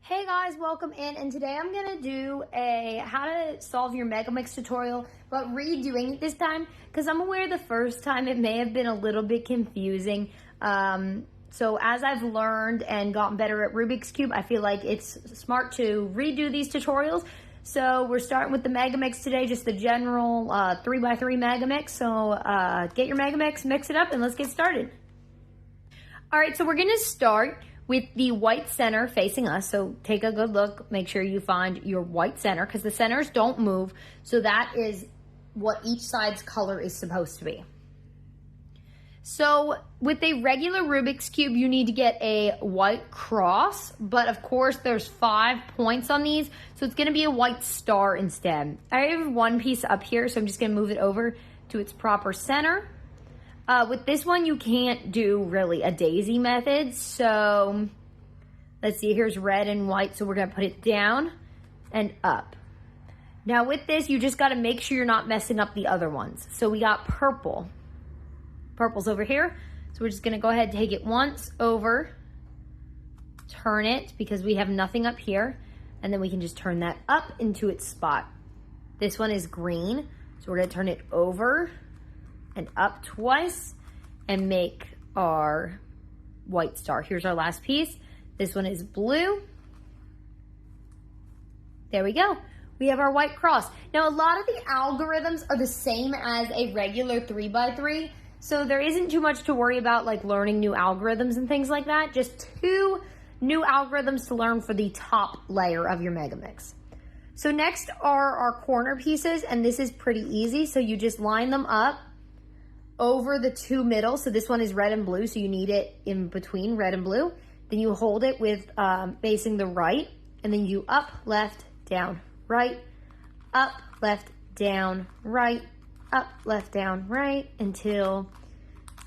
Hey guys, welcome in, and today I'm going to do a how to solve your Megaminx tutorial, but redoing it this time because I'm aware the first time it may have been a little bit confusing. So as I've learned and gotten better at Rubik's Cube, I feel like it's smart to redo these tutorials. So we're starting with the Megaminx today, just the general 3x3 Megaminx. So get your Megaminx, mix it up, and let's get started. All right, so we're going to start with the white center facing us. So take a good look, make sure you find your white center because the centers don't move. So that is what each side's color is supposed to be. So with a regular Rubik's Cube, you need to get a white cross, but of course there's 5 points on these. So it's gonna be a white star instead. I have one piece up here, so I'm just gonna move it over to its proper center. With this one, you can't do really a daisy method. So let's see, here's red and white. So we're going to put it down and up. Now with this, you just got to make sure you're not messing up the other ones. So we got purple. Purple's over here. So we're just going to go ahead and take it once over, turn it because we have nothing up here. And then we can just turn that up into its spot. This one is green. So we're going to turn it over and up twice and make our white star. Here's our last piece. This one is blue. There we go. We have our white cross. Now, a lot of the algorithms are the same as a regular 3x3, so there isn't too much to worry about, like learning new algorithms and things like that. Just 2 new algorithms to learn for the top layer of your Megaminx. So next are our corner pieces, and this is pretty easy. So you just line them up over the 2 middle. So this one is red and blue, so you need it in between red and blue. Then you hold it with facing the right, and then you up, left, down, right, up, left, down, right, up, left, down, right, until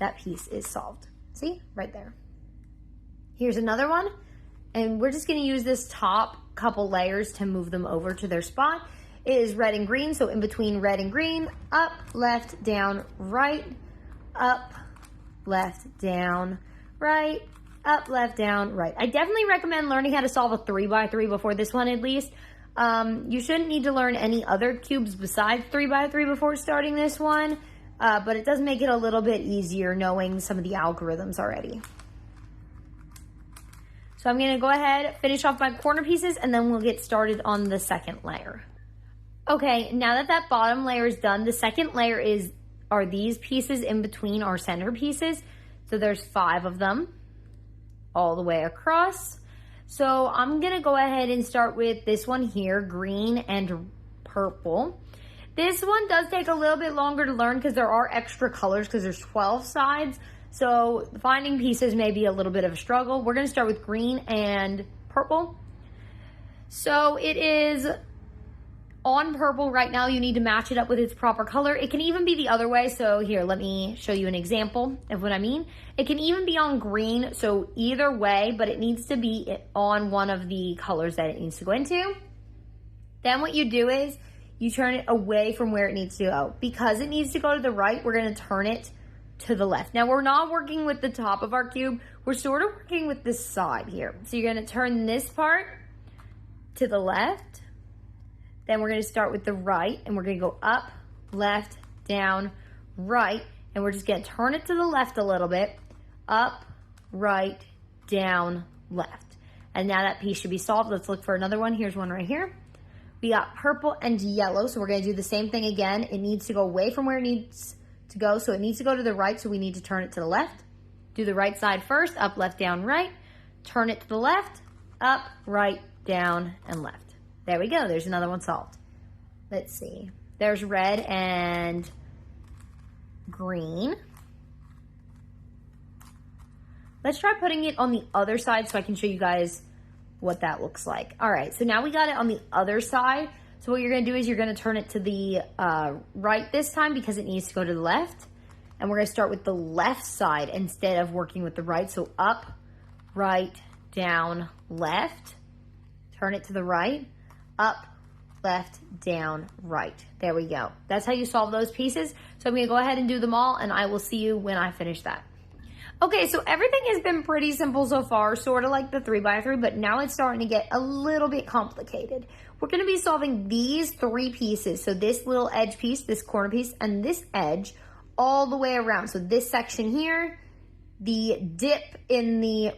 that piece is solved. See, right there. Here's another one, and we're just gonna use this top couple layers to move them over to their spot. It is red and green, so in between red and green, up, left, down, right, up, left, down, right, up, left, down, right. I definitely recommend learning how to solve a 3x3 before this one at least. You shouldn't need to learn any other cubes besides 3x3 before starting this one, but it does make it a little bit easier knowing some of the algorithms already. So I'm gonna go ahead, finish off my corner pieces, and then we'll get started on the second layer. Okay, now that that bottom layer is done, the second layer are these pieces in between our center pieces. So there's 5 of them all the way across. So I'm gonna go ahead and start with this one here, green and purple. This one does take a little bit longer to learn because there are extra colors because there's 12 sides. So finding pieces may be a little bit of a struggle. We're gonna start with green and purple. So it is on purple right now. You need to match it up with its proper color. It can even be the other way. So here, let me show you an example of what I mean. It can even be on green, so either way, but it needs to be on one of the colors that it needs to go into. Then what you do is you turn it away from where it needs to go. Because it needs to go to the right, we're gonna turn it to the left. Now we're not working with the top of our cube, we're sort of working with this side here. So you're gonna turn this part to the left. Then we're gonna start with the right, and we're gonna go up, left, down, right, and we're just gonna turn it to the left a little bit, up, right, down, left. And now that piece should be solved. Let's look for another one. Here's one right here. We got purple and yellow, so we're gonna do the same thing again. It needs to go away from where it needs to go, so it needs to go to the right, so we need to turn it to the left. Do the right side first, up, left, down, right. Turn it to the left, up, right, down, and left. There we go, there's another one solved. Let's see, there's red and green. Let's try putting it on the other side so I can show you guys what that looks like. All right, so now we got it on the other side. So what you're gonna do is you're gonna turn it to the right this time because it needs to go to the left. And we're gonna start with the left side instead of working with the right. So up, right, down, left. Turn it to the right. Up, left, down, right. There we go. That's how you solve those pieces. So I'm gonna go ahead and do them all, and I will see you when I finish that. Okay, so everything has been pretty simple so far, sort of like the 3x3, but now it's starting to get a little bit complicated. We're going to be solving these 3 pieces. So this little edge piece, this corner piece, and this edge all the way around. So this section here, the dip in the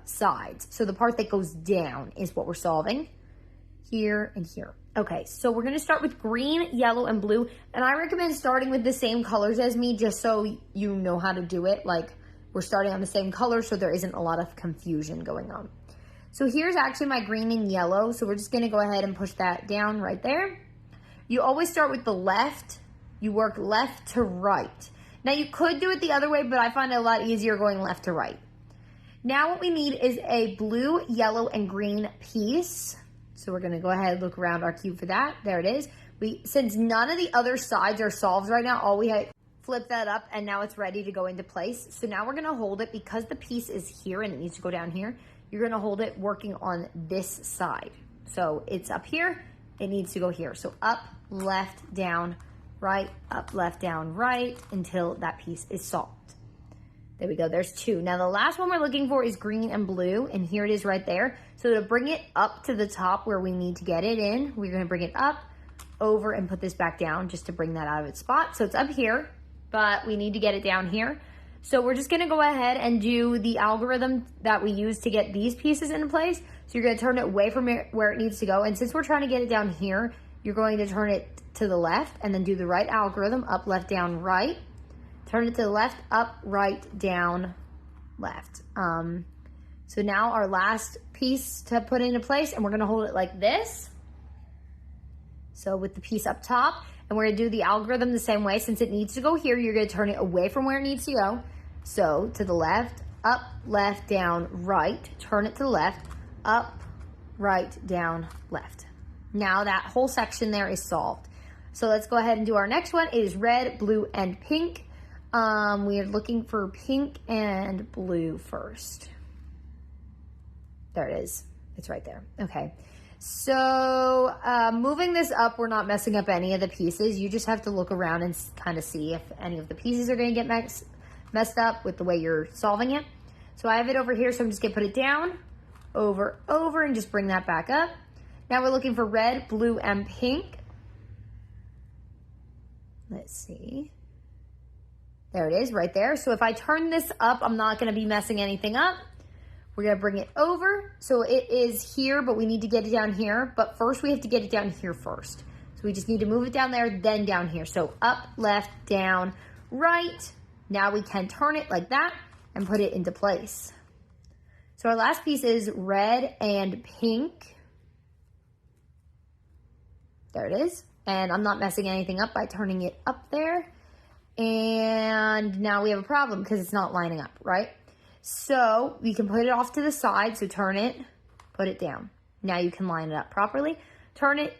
sides. So the part that goes down is what we're solving. Here and here. Okay, so we're going to start with green, yellow, and blue. And I recommend starting with the same colors as me just so you know how to do it. Like, we're starting on the same color so there isn't a lot of confusion going on. So here's actually my green and yellow. So we're just going to go ahead and push that down right there. You always start with the left. You work left to right. Now you could do it the other way, but I find it a lot easier going left to right. Now what we need is a blue, yellow, and green piece. So we're going to go ahead and look around our cube for that. There it is. Since none of the other sides are solved right now, all we had flip that up and now it's ready to go into place. So now we're going to hold it because the piece is here and it needs to go down here. You're going to hold it working on this side. So it's up here. It needs to go here. So up, left, down, right, up, left, down, right until that piece is solved. There we go. There's 2. Now the last one we're looking for is green and blue, and here it is right there. So to bring it up to the top where we need to get it in, we're going to bring it up, over, and put this back down just to bring that out of its spot. So it's up here, but we need to get it down here. So we're just going to go ahead and do the algorithm that we use to get these pieces into place. So you're going to turn it away from where it needs to go. And since we're trying to get it down here, you're going to turn it to the left and then do the right algorithm, up, left, down, right. Turn it to the left, up, right, down, left. So now our last piece to put into place, and we're going to hold it like this. So with the piece up top, and we're going to do the algorithm the same way. Since it needs to go here, you're going to turn it away from where it needs to go. So to the left, up, left, down, right. Turn it to the left, up, right, down, left. Now that whole section there is solved. So let's go ahead and do our next one. It is red, blue, and pink. We are looking for pink and blue first. There it is. It's right there. Okay. So moving this up, we're not messing up any of the pieces. You just have to look around and kind of see if any of the pieces are going to get messed up with the way you're solving it. So I have it over here, so I'm just going to put it down, over, and just bring that back up. Now we're looking for red, blue, and pink. Let's see. There it is right there. So if I turn this up, I'm not going to be messing anything up. We're going to bring it over. So it is here, but we need to get it down here. But first we have to get it down here first. So we just need to move it down there, then down here. So up, left, down, right. Now we can turn it like that and put it into place. So our last piece is red and pink. There it is. And I'm not messing anything up by turning it up there. And now we have a problem because it's not lining up, right? So we can put it off to the side. So turn it, put it down. Now you can line it up properly. Turn it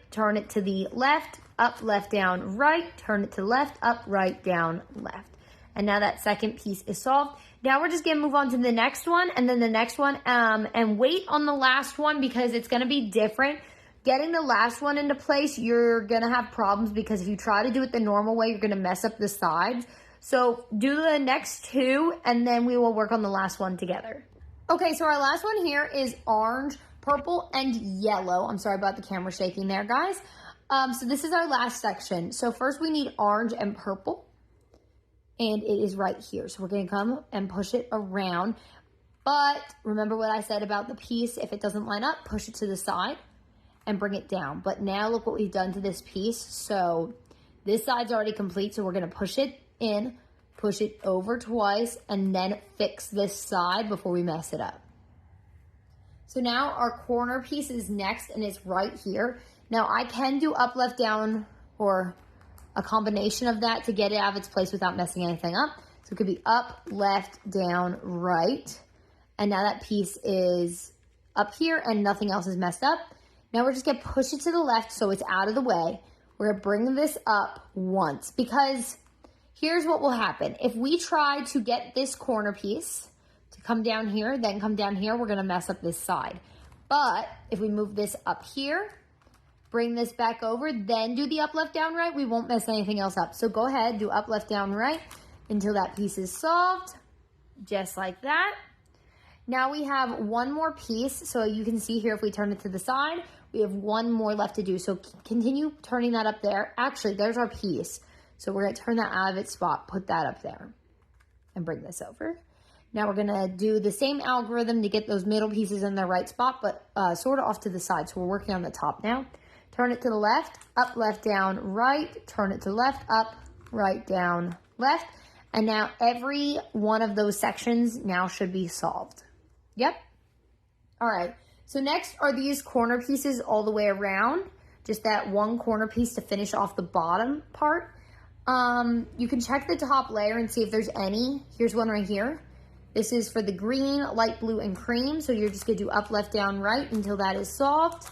to the left, up, left, down, right. Turn it to left, up, right, down, left. And now that second piece is solved. Now we're just going to move on to the next one and then the next one. And wait on the last one because it's going to be different. Getting the last one into place, you're going to have problems because if you try to do it the normal way, you're going to mess up the sides. So do the next 2 and then we will work on the last one together. Okay, so our last one here is orange, purple, and yellow. I'm sorry about the camera shaking there, guys. So this is our last section. So first we need orange and purple. And it is right here. So we're going to come and push it around. But remember what I said about the piece. If it doesn't line up, push it to the side and bring it down. But now look what we've done to this piece. So this side's already complete. So we're going to push it in, push it over twice, and then fix this side before we mess it up. So now our corner piece is next and it's right here. Now I can do up, left, down, or a combination of that to get it out of its place without messing anything up. So it could be up, left, down, right. And now that piece is up here and nothing else is messed up. Now we're just going to push it to the left so it's out of the way. We're going to bring this up once because here's what will happen. If we try to get this corner piece to come down here, then come down here, we're going to mess up this side. But if we move this up here, bring this back over, then do the up, left, down, right, we won't mess anything else up. So go ahead, do up, left, down, right until that piece is solved. just like that. Now we have one more piece. So you can see here, if we turn it to the side, we have one more left to do. So continue turning that up there. Actually, there's our piece. So we're going to turn that out of its spot, put that up there, and bring this over. Now we're going to do the same algorithm to get those middle pieces in their right spot, but sort of off to the side. So we're working on the top now. Turn it to the left, up, left, down, right. Turn it to the left, up, right, down, left. And now every one of those sections now should be solved. Yep. All right. So next are these corner pieces all the way around. Just that one corner piece to finish off the bottom part. You can check the top layer and see if there's any. Here's one right here. This is for the green, light blue, and cream. So you're just going to do up, left, down, right until that is solved.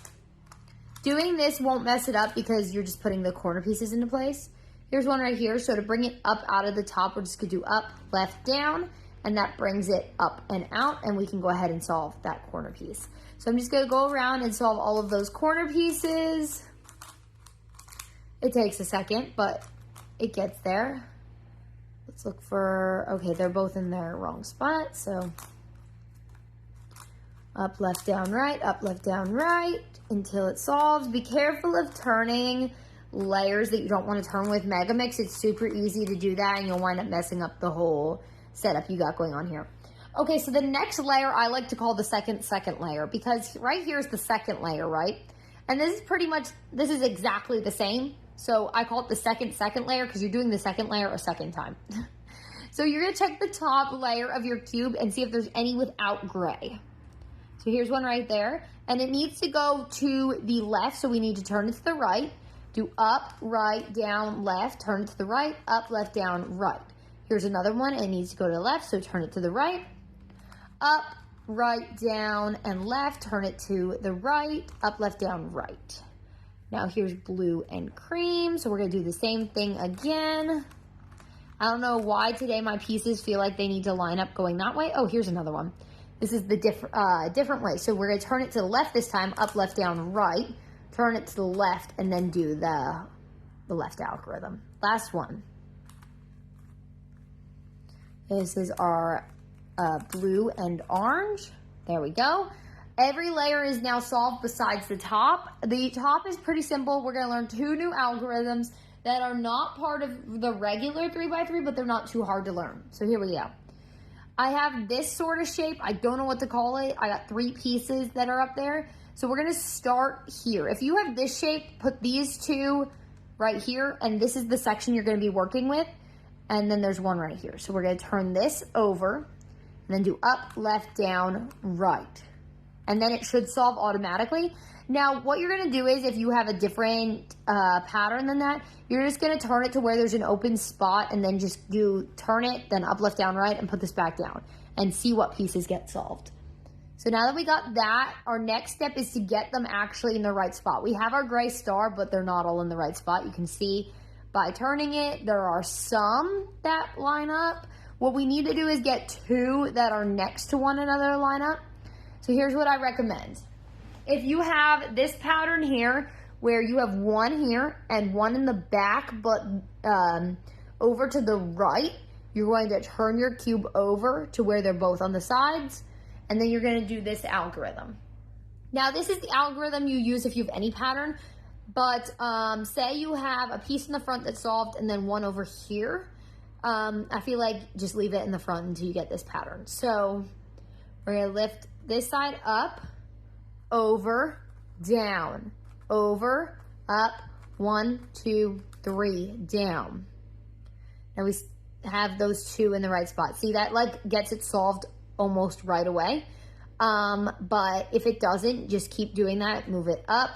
Doing this won't mess it up because you're just putting the corner pieces into place. Here's one right here. So to bring it up out of the top, we're just going to do up, left, down. And that brings it up and out. And we can go ahead and solve that corner piece. So I'm just going to go around and solve all of those corner pieces. It takes a second, but it gets there. Let's look for, okay, they're both in their wrong spot. So up, left, down, right, up, left, down, right until it solves. Be careful of turning layers that you don't want to turn with Megaminx. It's super easy to do that and you'll wind up messing up the whole setup you got going on here. Okay, so the next layer I like to call the second layer because right here is the second layer, right? And this is pretty much, this is exactly the same. So I call it the second layer because you're doing the second layer a second time. So you're going to check the top layer of your cube and see if there's any without gray. So here's one right there. And it needs to go to the left, so we need to turn it to the right. Do up, right, down, left, turn it to the right, up, left, down, right. Here's another one, and it needs to go to the left, so turn it to the right. Up, right, down, and left, turn it to the right, up, left, down, right. Now here's blue and cream, so we're going to do the same thing again. I don't know why today my pieces feel like they need to line up going that way. Oh, here's another one. This is the different way. So we're going to turn it to the left this time, up, left, down, right. Turn it to the left, and then do the left algorithm. Last one. This is our blue and orange. There we go. Every layer is now solved besides the top. The top is pretty simple. We're going to learn 2 new algorithms that are not part of the regular 3x3, but they're not too hard to learn. So here we go. I have this sort of shape. I don't know what to call it. I got 3 pieces that are up there. So we're going to start here. If you have this shape, put these 2 right here, and this is the section you're going to be working with. And then there's one right here. So we're going to turn this over, and then do up, left, down, right. And then it should solve automatically. Now, what you're going to do is if you have a different pattern than that, you're just going to turn it to where there's an open spot and then just turn it, then up, left, down, right, and put this back down and see what pieces get solved. So now that we got that, our next step is to get them actually in the right spot. We have our gray star, but they're not all in the right spot. You can see by turning it, there are some that line up. What we need to do is get 2 that are next to one another line up. So here's what I recommend. If you have this pattern here where you have one here and one in the back but over to the right, you're going to turn your cube over to where they're both on the sides, and then you're going to do this algorithm. Now this is the algorithm you use if you have any pattern, but say you have a piece in the front that's solved and then one over here. I feel like just leave it in the front until you get this pattern. So we're going to lift this side up, over, down, over, up, 1, 2, 3, down. And we have those 2 in the right spot. See, that like gets it solved almost right away. But if it doesn't, just keep doing that. Move it up,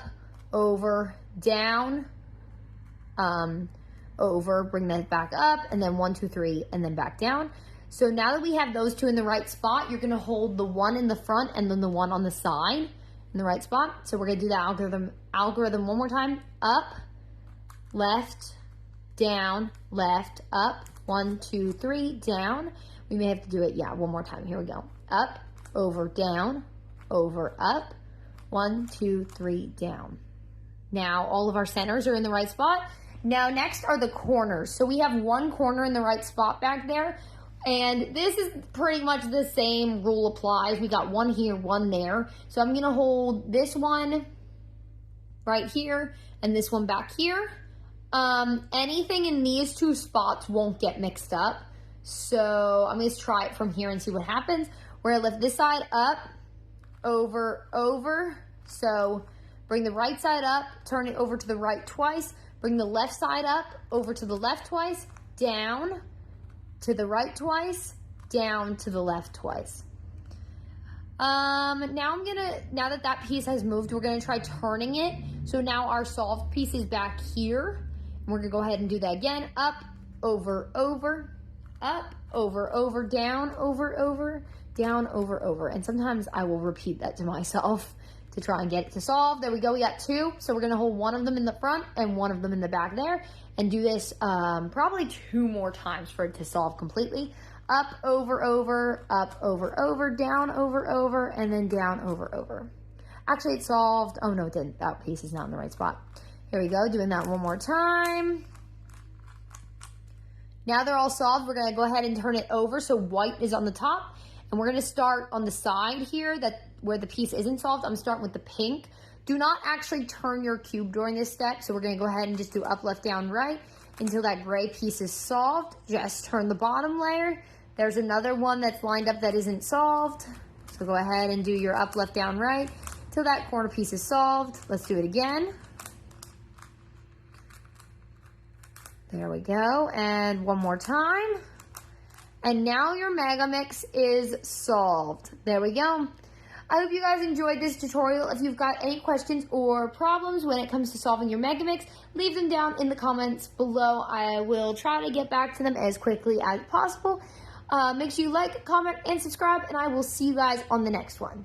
over, down, over, bring that back up, and then 1, 2, 3, and then back down. So now that we have those 2 in the right spot, you're going to hold the one in the front and then the one on the side in the right spot. So we're going to do the algorithm one more time. Up, left, down, left, up, 1, 2, 3, down. We may have to do it, one more time. Here we go. Up, over, down, over, up, 1, 2, 3, down. Now all of our centers are in the right spot. Now next are the corners. So we have one corner in the right spot back there. And this is pretty much the same rule applies. We got one here, one there. So I'm going to hold this one right here and this one back here. Anything in these two spots won't get mixed up. So I'm going to try it from here and see what happens. We're going to lift this side up, over, over. So bring the right side up, turn it over to the right twice. Bring the left side up, over to the left twice, down to the right twice, down to the left twice. Now that piece has moved, we're gonna try turning it. So now our solved piece is back here. And we're gonna go ahead and do that again. Up, over, over, up, over, over, down, over, down, over. And sometimes I will repeat that to myself to try and get it to solve. There we go, we got two. So we're gonna hold one of them in the front and one of them in the back there and do this probably 2 more times for it to solve completely. Up, over, up, over, down, over, and then down, over. Actually, it solved. Oh, no, it didn't. That piece is not in the right spot. Here we go, doing that one more time. Now they're all solved. We're going to go ahead and turn it over so white is on the top. And we're going to start on the side here where the piece isn't solved. I'm starting with the pink. Do not actually turn your cube during this step. So we're going to go ahead and just do up, left, down, right until that gray piece is solved. Just turn the bottom layer. There's another one that's lined up that isn't solved. So go ahead and do your up, left, down, right till that corner piece is solved. Let's do it again. There we go. And one more time. And now your Megaminx is solved. There we go. I hope you guys enjoyed this tutorial. If you've got any questions or problems when it comes to solving your Megaminx, leave them down in the comments below. I will try to get back to them as quickly as possible. Make sure you like, comment, and subscribe, and I will see you guys on the next one.